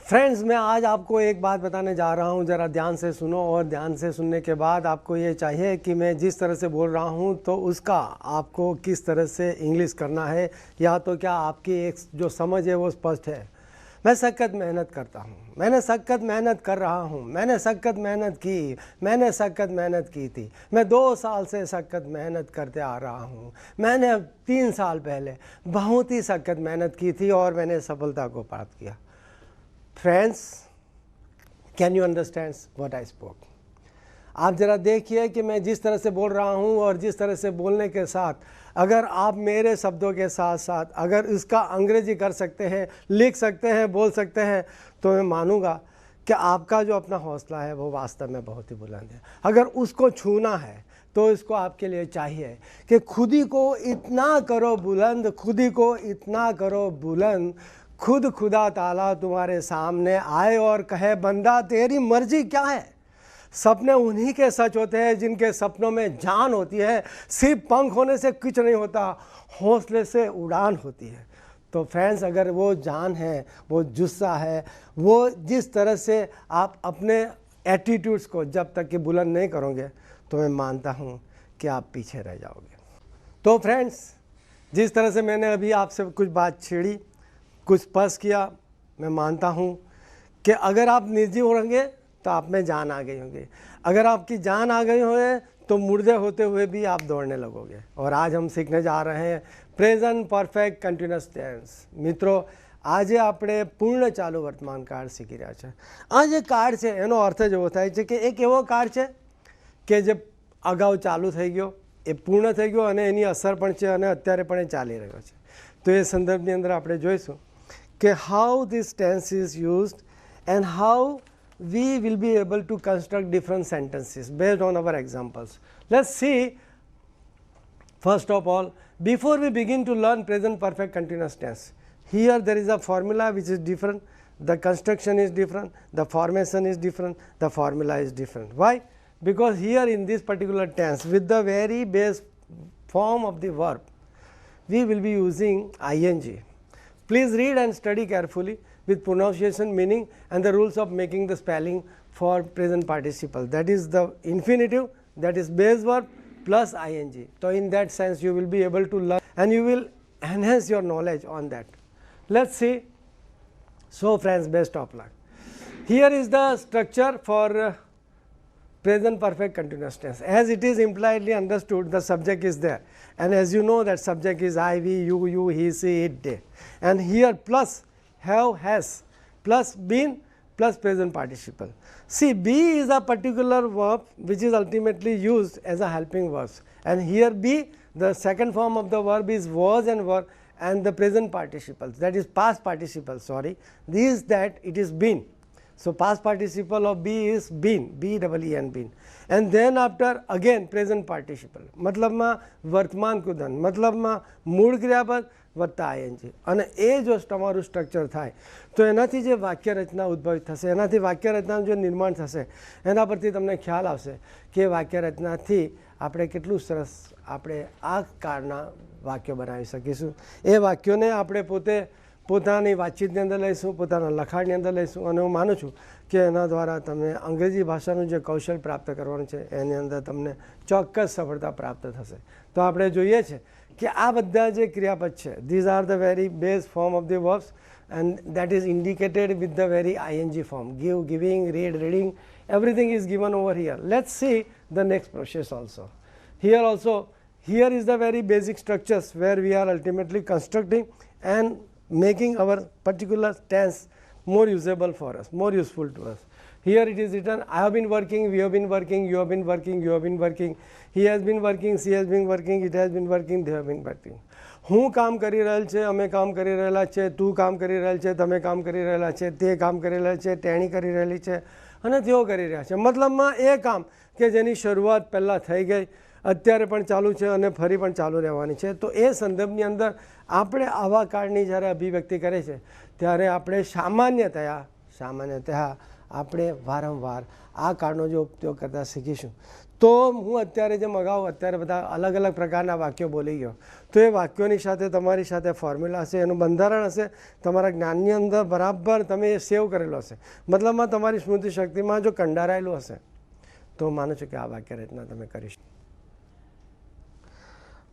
Friends, मैं आज आपको एक बात बताने जा रहा हूँ, ज़रा ध्यान से सुनो। और ध्यान से सुनने के बाद आपको ये चाहिए कि मैं जिस तरह से बोल रहा हूँ तो उसका आपको किस तरह से इंग्लिश करना है, या तो क्या आपकी एक जो समझ है वो स्पष्ट है। मैं सख्त मेहनत करता हूँ, मैंने सख्त मेहनत कर रहा हूँ, मैंने सख्त मेहनत की थी। मैं 2 साल से सख्त मेहनत करते आ रहा हूँ। मैंने 3 साल पहले बहुत ही सख्त मेहनत की थी और मैंने सफलता को प्राप्त किया। Friends, can you understand what I spoke? आप ज़रा देखिए कि मैं जिस तरह से बोल रहा हूँ और जिस तरह से बोलने के साथ अगर आप मेरे शब्दों के साथ साथ अगर इसका अंग्रेजी कर सकते हैं, लिख सकते हैं, बोल सकते हैं, तो मैं मानूंगा कि आपका जो अपना हौसला है वो वास्तव में बहुत ही बुलंद है। अगर उसको छूना है तो इसको आपके लिए चाहिए कि खुद ही को इतना करो बुलंद, खुद ही को इतना करो बुलंद, खुद खुदा ताला तुम्हारे सामने आए और कहे, बंदा तेरी मर्जी क्या है। सपने उन्हीं के सच होते हैं जिनके सपनों में जान होती है। सिर्फ पंख होने से कुछ नहीं होता, हौसले से उड़ान होती है। तो फ्रेंड्स, अगर वो जान है, वो जुस्सा है, वो जिस तरह से आप अपने एटीट्यूड्स को जब तक कि बुलंद नहीं करोगे तो मैं मानता हूँ कि आप पीछे रह जाओगे। तो फ्रेंड्स, जिस तरह से मैंने अभी आपसे कुछ बात छेड़ी, कुछ स्पर्श किया, मैं मानता हूँ कि अगर आप निर्जीव होंगे तो आप में जान आ गई होगी। अगर आपकी जान आ गई होए तो मुर्दे होते हुए भी आप दौड़ने लगोगे। और आज हम सीखने जा रहे हैं प्रेजेंट परफेक्ट कन्टिन्युअस टेंस। મિત્રો, આજે આપણે પૂર્ણ ચાલુ વર્તમાન કાળ શીખી રહ્યા છે। આ જે કાળ છે એનો અર્થ જ એવો થાય છે કે એક એવો કાળ છે કે જે અગાઉ ચાલુ થઈ ગયો, એ પૂર્ણ થઈ ગયો અને એની અસર પણ છે અને અત્યારે પણ એ ચાલી રહ્યો છે। તો એ સંદર્ભની અંદર આપણે જોઈશું કે how this tense is used and how we will be able to construct different sentences based on our examples. Let's see. First of all, before we begin to learn present perfect continuous tense, here there is a formula which is different, the construction is different, the formation is different, the formula is different. Why? Because here in this particular tense, with the very base form of the verb, we will be using ing. Please read and study carefully with pronunciation, meaning and the rules of making the spelling for present participle. That is the infinitive, that is base verb plus ing. So in that sense you will be able to learn and you will enhance your knowledge on that. Let's see. So friends, best of luck. Here is the structure for present perfect continuous tense. As it is impliedly understood, the subject is there, and as you know that subject is I, we, you, he, she, it, they, and here plus have, has, plus been, plus present participle. See, be is a particular verb which is ultimately used as a helping verb, and here be, the second form of the verb, is was and were, and the present participles, that is past participle, sorry, this that it is been. So past participle of be is been, B-E-E-N, been, and then after again present participle, मतलब में वर्तमान कुदन, मतलब में मूળ क्रियापद वत्ता ing, અને એ જો તમારું સ્ટ્રક્ચર થાય તો એનાથી જે વાક્ય રચના ઉદ્ભવિત થશે, એનાથી વાક્ય રચનાનું જે નિર્માણ થશે એના પરથી તમને ખ્યાલ આવશે કે વાક્ય રચનાથી આપણે કેટલું સરસ આપણે આ કાળના વાક્યો બનાવી શકીશું। એ વાક્યોને આપણે પોતે પોતાની વાતચીતની અંદર લઈશું, પોતાના લખાણની અંદર લઈશું, અને હું માનું છું કે એના દ્વારા તમને અંગ્રેજી ભાષાનું જે કૌશલ પ્રાપ્ત કરવાનું છે એની અંદર તમને ચોક્કસ સફળતા પ્રાપ્ત થશે। તો આપણે જોઈએ છે કે આ બધા જે ક્રિયાપદ છે, these are the very base form of the verbs and that is indicated with the very ing form. Give, giving, read, reading, everything is given over here. Let's see the next process also. Here also, here is the very basic structures where we are ultimately constructing and making our particular tense more usable for us, more useful to us. Here it is written, I have been working, we have been working, you have been working, you have been working, he has been working, she has been working, it has been working, they have been working. હું કામ કરી રહેલ છે, અમે કામ કરી રહેલા છે, તું કામ કરી રહેલ છે, તમે કામ કરી રહેલા છે, તે કામ કરી રહેલ છે, તેણી કરી રહેલી છે અને તેઓ કરી રહ્યા છે। મતલબમાં એ કામ કે જેની શરૂઆત પહેલાં થઈ ગઈ, અત્યારે પણ ચાલુ છે અને ફરી પણ ચાલુ રહેવાની છે। તો એ સંદર્ભની અંદર આપણે આવા કાળની જ્યારે અભિવ્યક્તિ કરે છે ત્યારે આપણે સામાન્યતયા આપણે વારંવાર આ કાળનો જો ઉપયોગ કરતા શીખીશું। તો હું અત્યારે જે મગાવું અત્યારે બધા અલગ અલગ પ્રકારના વાક્યો બોલી ગયો, તો એ વાક્યોની સાથે તમારી સાથે ફોર્મ્યુલા હશે, એનું બંધારણ હશે, તમારા જ્ઞાનની અંદર બરાબર તમે એ સેવ કરેલો હશે, મતલબમાં તમારી સ્મૃતિ શક્તિમાં જો કંડારાયેલું હશે તો માનું છું કે આ વાક્ય રચના તમે કરી શકો.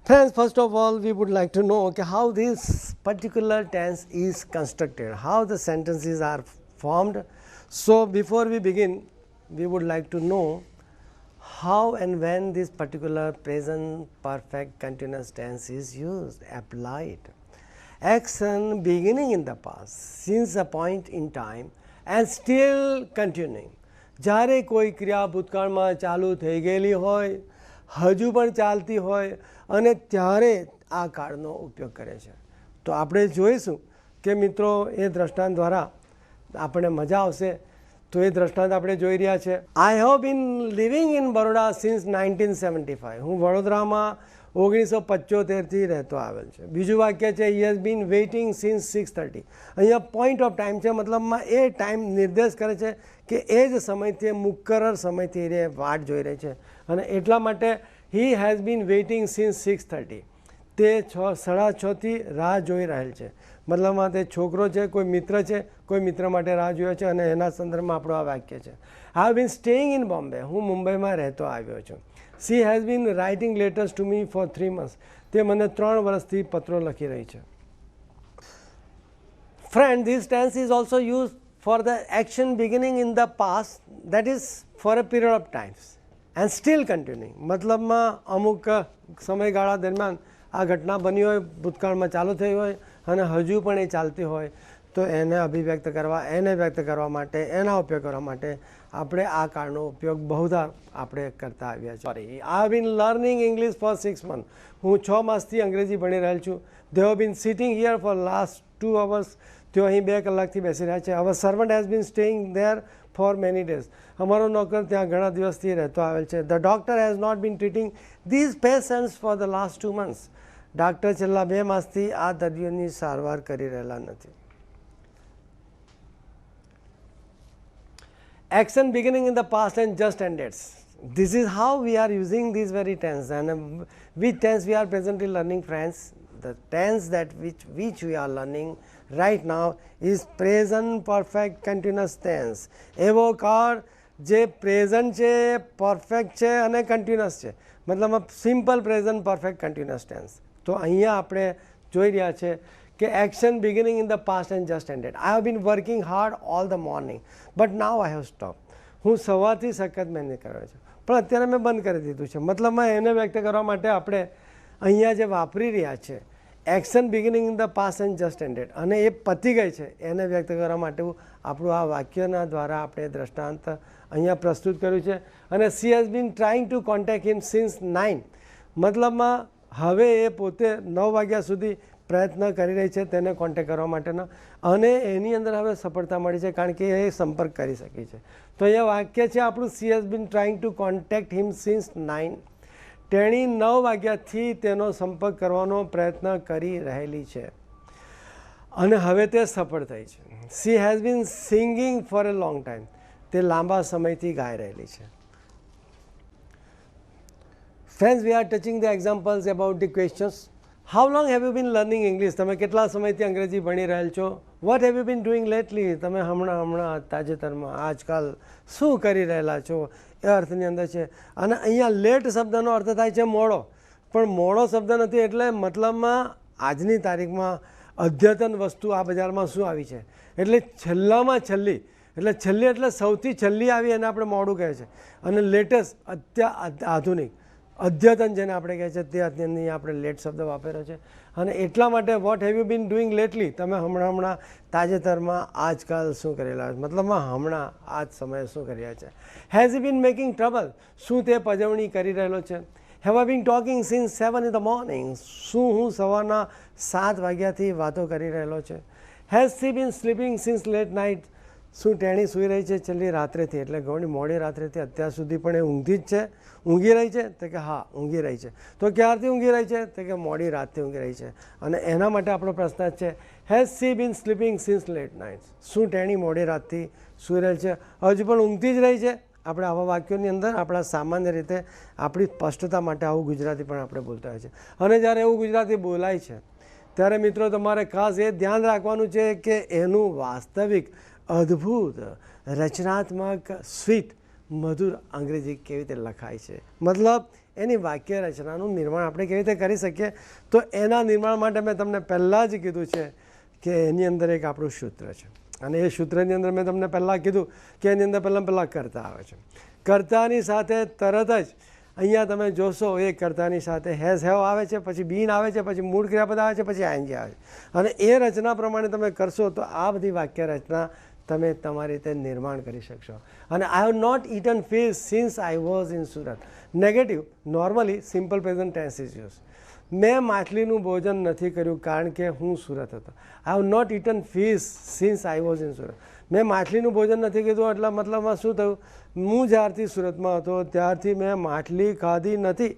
Friends, first of all, we would like to know okay, how this particular tense is constructed, how the sentences are formed. So before we begin, we would like to know how and when this particular present perfect continuous tense is used, applied. Action beginning in the past, since a point in time and still continuing. જ્યારે કોઈ ક્રિયા ભૂતકાળમાં ચાલુ થઈ ગયેલી હોય, હજુ પણ ચાલતી હોય અને ત્યારે આ કાળનો ઉપયોગ કરે છે. તો આપણે જોઈશું કે મિત્રો એ દ્રષ્ટાંત દ્વારા આપણે મજા આવશે. તો એ દ્રષ્ટાંત આપણે જોઈ રહ્યા છે. I have bin living in Baroda since 1975. હું વડોદરામાં 1975થી રહેતો આવેલ છે. બીજું વાક્ય છે he has been waiting since 6:30. અહીંયા પોઈન્ટ ઓફ ટાઈમ છે, મતલબમાં એ ટાઈમ નિર્દેશ કરે છે કે એ જ સમયથી મુકરર સમયથી એ વાટ જોઈ રહી છે અને એટલા માટે he has been waiting since 6:30. તે 6:30થી રાહ જોઈ રહેલ છે. મતલબમાં તે છોકરો છે, કોઈ મિત્ર છે, કોઈ મિત્ર માટે રાહ જોયો છે અને એના સંદર્ભમાં આપણું આ વાક્ય છે. I have been staying in Bombay. હું મુંબઈમાં રહેતો આવ્યો છું. She has been writing letters to me for 3 months. તે મને 3 વર્ષથી પત્રો લખી રહી છે. Friend, this tense is also use for the action beginning in the past, that is for a period of times and still continuing. મતલબમાં અમુક સમયગાળા દરમિયાન આ ઘટના બની હોય, ભૂતકાળમાં ચાલુ થઈ હોય અને હજુ પણ એ ચાલતી હોય, તો એને અભિવ્યક્ત કરવા, એને વ્યક્ત કરવા માટે, એના ઉપયોગ કરવા માટે આપણે આ કાળનો ઉપયોગ બહુધા આપણે કરતા આવ્યા છીએ. I have been learning English for 6 months. હું 6 માસથી અંગ્રેજી ભણી રહેલ છું. They have been sitting here for last 2 hours. તેઓ અહીં 2 કલાકથી બેસી રહ્યા છે. Our servant has been staying there for many days. અમારો નોકર ત્યાં ઘણા દિવસથી રહેતો આવેલ છે. The doctor has not been treating these patients for the last 2 months. Doctor છેલ્લા 2 માસથી આ દર્દીઓની સારવાર કરી રહેલા નથી. Action beginning in the past and just ended. This is how we are using these very tense. And which tense we are presently learning, friends? The tense that which we are learning right now is present perfect continuous tense. એવો કાળ જે present છે, perfect છે અને continuous છે, મતલબ simple present perfect continuous tense. તો અહીંયા આપણે જોઈ રહ્યા છે કે action beginning in the past and just ended. I have been working hard all the morning but now I have stop. હું સવારથી સખત મહેનત કર્યો છું પણ અત્યારે મેં બંધ કરી દીધું છે. મતલબમાં એને વ્યક્ત કરવા માટે આપણે અહીંયા જે વાપરી રહ્યા છે action beginning in the past and just ended, અને એ પતી ગઈ છે એને વ્યક્ત કરવા માટે આપણું આ વાક્યના દ્વારા આપણે દ્રષ્ટાંત અહીંયા પ્રસ્તુત કર્યું છે. અને C has bin trying to contact him since 9. મતલબમાં હવે એ પોતે 9 વાગ્યા સુધી પ્રયત્ન કરી રહી છે તેને કોન્ટેક્ટ કરવા માટેનો, અને એની અંદર હવે સફળતા મળી છે કારણ કે એ સંપર્ક કરી શકી છે. તો અહીંયા વાક્ય છે આપણું C has bin trying to contact him since 9. તેણી 9 વાગ્યાથી તેનો સંપર્ક કરવાનો પ્રયત્ન કરી રહેલી છે અને હવે તે સફળ થઈ છે. She has been singing for a long time. તે લાંબા સમયથી ગાઈ રહેલી છે. Friends, we are touching the examples about the questions. How long have you been learning English? તમે કેટલા સમયથી અંગ્રેજી ભણી રહેલ છો? What have you been doing lately? તમે હમણાં તાજેતરમાં આજકાલ શું કરી રહેલા છો? એ અર્થની અંદર છે. અને અહીંયા લેટ શબ્દનો અર્થ થાય છે મોડો, પણ મોડો શબ્દ નથી. એટલે મતલબમાં આજની તારીખમાં અદ્યતન વસ્તુ આ બજારમાં શું આવી છે, એટલે છેલ્લામાં છેલ્લી, એટલે છેલ્લી એટલે સૌથી છેલ્લી આવી એને આપણે મોડું કહે છે. અને લેટેસ્ટ આધુનિક અદ્યતન જેને આપણે કહે છે તે અત્યારની આપણે લેટ શબ્દ વાપર્યો છે. અને એટલા માટે what have you bin doing લેટલી, તમે હમણાં તાજેતરમાં આજકાલ શું કરેલા, મતલબમાં હમણાં આ જ સમયે શું કર્યા છે. Has he been making trouble, શું તે પજવણી કરી રહેલો છે. Have I been talking since 7 in the morning, શું હું સવારના 7 વાગ્યાથી વાતો કરી રહેલો છે. Has she been sleeping since late night, શું તેણી સૂઈ રહી છે છેલ્લી રાત્રેથી, એટલે ઘણી મોડી રાત્રેથી અત્યાર સુધી પણ એ ઊંઘી જ છે, ઊંઘી રહી છે. તો કે હા ઊંઘી રહી છે. તો ક્યારથી ઊંઘી રહી છે, તો કે મોડી રાતથી ઊંઘી રહી છે. અને એના માટે આપણો પ્રશ્ન છે has she been sleeping since late night, શું તેણી મોડી રાતથી સૂઈ રહી છે, હજુ પણ ઊંઘતી જ રહી છે. આપણે આવા વાક્યોની અંદર આપણા સામાન્ય રીતે આપણી સ્પષ્ટતા માટે આવું ગુજરાતી પણ આપણે બોલતા હોય છે. અને જ્યારે એવું ગુજરાતી બોલાય છે ત્યારે મિત્રો તમારે ખાસ એ ધ્યાન રાખવાનું છે કે એનું વાસ્તવિક અદ્ભુત રચનાત્મક સ્વીટ મધુર અંગ્રેજી કેવી રીતે લખાય છે, મતલબ એની વાક્ય રચનાનું નિર્માણ આપણે કેવી રીતે કરી શકીએ. તો એના નિર્માણ માટે મેં તમને પહેલાં જ કીધું છે કે એની અંદર એક આપણું સૂત્ર છે અને એ સૂત્રની અંદર મેં તમને પહેલાં કીધું કે એની અંદર પહેલાં કર્તા આવે છે. કર્તાની સાથે તરત જ અહીંયા તમે જોશો એ કર્તાની સાથે હેઝ હેવ આવે છે, પછી બીન આવે છે, પછી મૂળ ક્રિયાપદ આવે છે, પછી આઈએનજી આવે છે અને એ રચના પ્રમાણે તમે કરશો તો આ બધી વાક્ય રચના તમે તમારી રીતે નિર્માણ કરી શકશો. અને I have not eaten fish since I was in Surat. Negative normally simple present tense is use. મેં માછલીનું ભોજન નથી કર્યું કારણ કે હું સુરત હતો. I have not eaten fish since I was in Surat. મેં માછલીનું ભોજન નથી કીધું એટલે મતલબમાં શું થયું, હું જ્યારથી સુરતમાં હતો ત્યારથી મેં માછલી ખાધી નથી.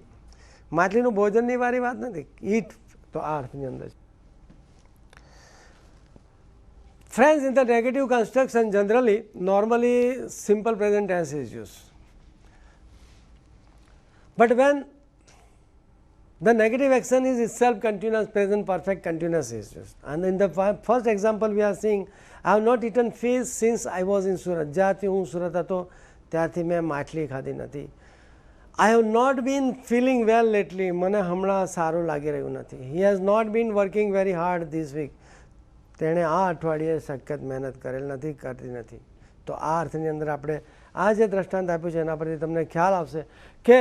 માછલીનું ભોજનની વારી વાત નથી, ઈટ તો આ અર્થની અંદર છે. Friends, in the negative construction generally, normally simple present tense is used. But when the negative action is itself continuous, present perfect continuous is used. And in the first example we are seeing, I have not eaten fish since I was in Surat. જ્યારથી હું સુરત હતો ત્યારથી મેં માછલી ખાધી નથી. I have not been feeling well lately. મને હમણાં સારું લાગી રહ્યું નથી. He has not been working very hard this week. તેણે આ અઠવાડિયે સખત મહેનત કરેલ નથી, કરતી નથી. તો આ અર્થની અંદર આપણે આ જે દ્રષ્ટાંત આપ્યું છે એના પરથી તમને ખ્યાલ આવશે કે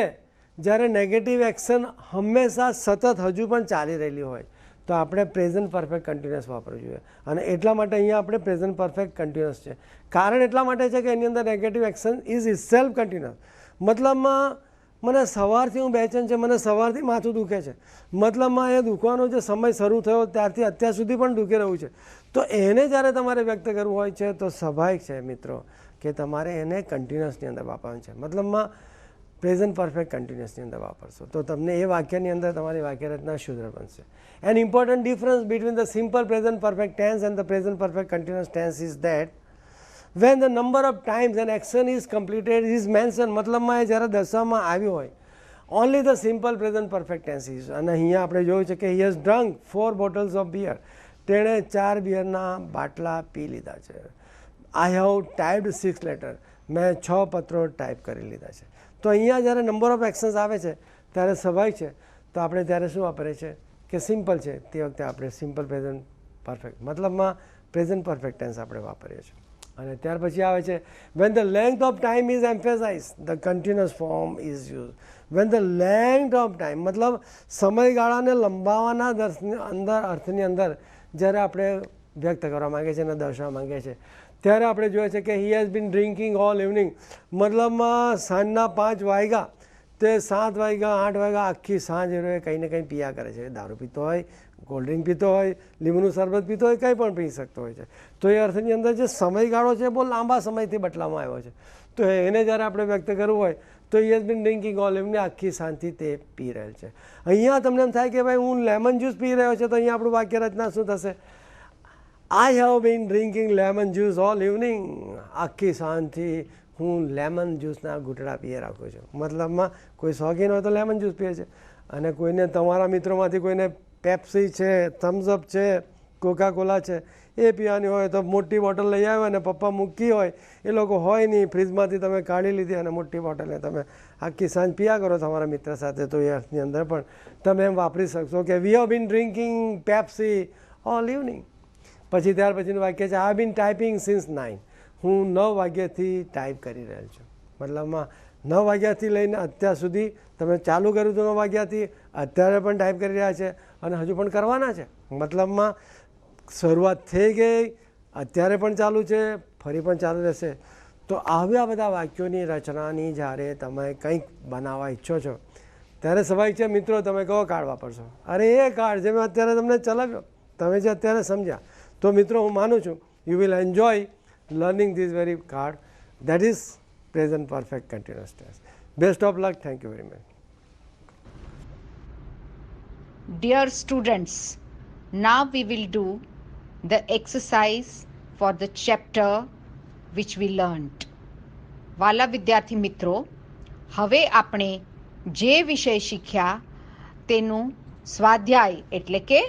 જ્યારે નેગેટિવ એક્શન હંમેશા સતત હજુ પણ ચાલી રહેલી હોય તો આપણે પ્રેઝન્ટ પરફેક્ટ કન્ટિન્યુઅસ વાપરવું જોઈએ. અને એટલા માટે અહીંયા આપણે પ્રેઝન્ટ પરફેક્ટ કન્ટિન્યુઅસ છે. કારણ એટલા માટે છે કે એની અંદર negative action is itself continuous. મતલબમાં મને સવારથી હું બેચેન છે, મને સવારથી માથું દુખે છે, મતલબમાં એ દુખવાનો જે સમય શરૂ થયો ત્યારથી અત્યાર સુધી પણ દુખી રહ્યું છે. તો એને જ્યારે તમારે વ્યક્ત કરવું હોય છે તો સ્વાભાવિક છે મિત્રો કે તમારે એને કન્ટિન્યુઅસની અંદર વાપરવાનું છે. મતલબમાં પ્રેઝન્ટ પરફેક્ટ કન્ટિન્યુઅસની અંદર વાપરશો તો તમને એ વાક્યની અંદર તમારી વાક્ય રચના શુદ્ધ બનશે. An important difference between the simple present perfect tense and the present perfect continuous tense is that when the number of times an action is completed is mentioned, મતલબમાં એ જ્યારે દર્શાવવામાં આવ્યું હોય only the simple present perfect tense is. અને અહીંયા આપણે જોયું છે કે he has drunk 4 bottles of beer. તેણે 4 બિયરના બાટલા પી લીધા છે. I have typed 6 letters. મેં 6 પત્રો ટાઈપ કરી લીધા છે. તો અહીંયા જ્યારે નંબર ઓફ એક્શન્સ આવે છે ત્યારે સ્વાભાવિક છે તો આપણે ત્યારે શું વાપરીએ છીએ કે સિમ્પલ છે તે વખતે આપણે સિમ્પલ પ્રેઝન્ટ પરફેક્ટ મતલબમાં પ્રેઝન્ટ પરફેક્ટ ટેન્સ આપણે વાપરીએ છીએ. અને ત્યાર પછી આવે છે when the length of time is emphasized the continuous form is used. when the length of time મતલબ સમયગાળાને લંબાવવાના અંદર અર્થની અંદર જ્યારે આપણે વ્યક્ત કરવા માંગીએ છીએ અને દર્શાવવા માંગીએ છીએ ત્યારે આપણે જોઈએ છે કે he has been drinking all evening. મતલબમાં સાંજના 5 વાગ્યા તે 7 વાગ્યા 8 વાગ્યા આખી સાંજ એ કંઈ ને કંઈ પીયા કરે છે. દારૂ પીતો હોય, કોલ્ડ ડ્રિંક પીતો હોય, લીંબુનું શરબત પીતો હોય, કંઈ પણ પી શકતો હોય છે. તો એ અર્થની અંદર જે સમયગાળો છે બહુ લાંબા સમયથી બદલામાં આવ્યો છે. તો એને જ્યારે આપણે વ્યક્ત કરવું હોય તો he has been drinking all evening, આખી સાંજથી તે પી રહેલ છે. અહીંયા તમને એમ થાય કે ભાઈ હું લેમન જ્યુસ પી રહ્યો છે તો અહીંયા આપણું વાક્ય રચના શું થશે? I have been drinking lemon juice all evening. આખી સાંજથી હું લેમન જ્યુસના ઘૂંટડા પીએ રાખું છું. મતલબમાં કોઈ શોખીન હોય તો લેમન જ્યુસ પીએ છે અને કોઈને તમારા મિત્રોમાંથી કોઈને પેપ્સી છે, થમ્સઅપ છે, કોકા કોલા છે એ પીવાની હોય તો મોટી બોટલ લઈ આવ્યો અને પપ્પા મૂકી હોય એ લોકો હોય નહીં, ફ્રીજમાંથી તમે કાઢી લીધી અને મોટી બોટલને તમે આખી સાંજ પીયા કરો તમારા મિત્ર સાથે. તો એ અર્થની અંદર પણ તમે એમ વાપરી શકશો કે we have been drinking Pepsi all evening. પછી ત્યાર પછીનું વાક્ય છે આઈ બીન ટાઈપિંગ સિન્સ 9. હું 9 વાગ્યાથી ટાઈપ કરી રહેલ છું. મતલબમાં 9 વાગ્યાથી લઈને અત્યાર સુધી તમે ચાલુ કર્યું હતું 9 વાગ્યાથી અત્યારે પણ ટાઈપ કરી રહ્યા છે અને હજુ પણ કરવાના છે. મતલબમાં શરૂઆત થઈ ગઈ, અત્યારે પણ ચાલુ છે, ફરી પણ ચાલુ રહેશે. તો આવ્યા બધા વાક્યોની રચનાની જ્યારે તમે કંઈક બનાવવા ઈચ્છો છો ત્યારે સ્વાભાવિક છે મિત્રો તમે કયો કાર્ડ વાપરશો? અરે એ કાર્ડ જે મેં અત્યારે તમને ચલાવ્યો તમે જે અત્યારે સમજ્યા. તો મિત્રો હું માનું છું you will enjoy learning this very card, that is present perfect continuous tense. Best of luck. Thank you very much. Dear students, now we will do the exercise for the chapter which we learnt. વાલા વિદ્યાર્થી મિત્રો, હવે આપણે જે વિષય શીખ્યા તેનું સ્વાધ્યાય એટલે કે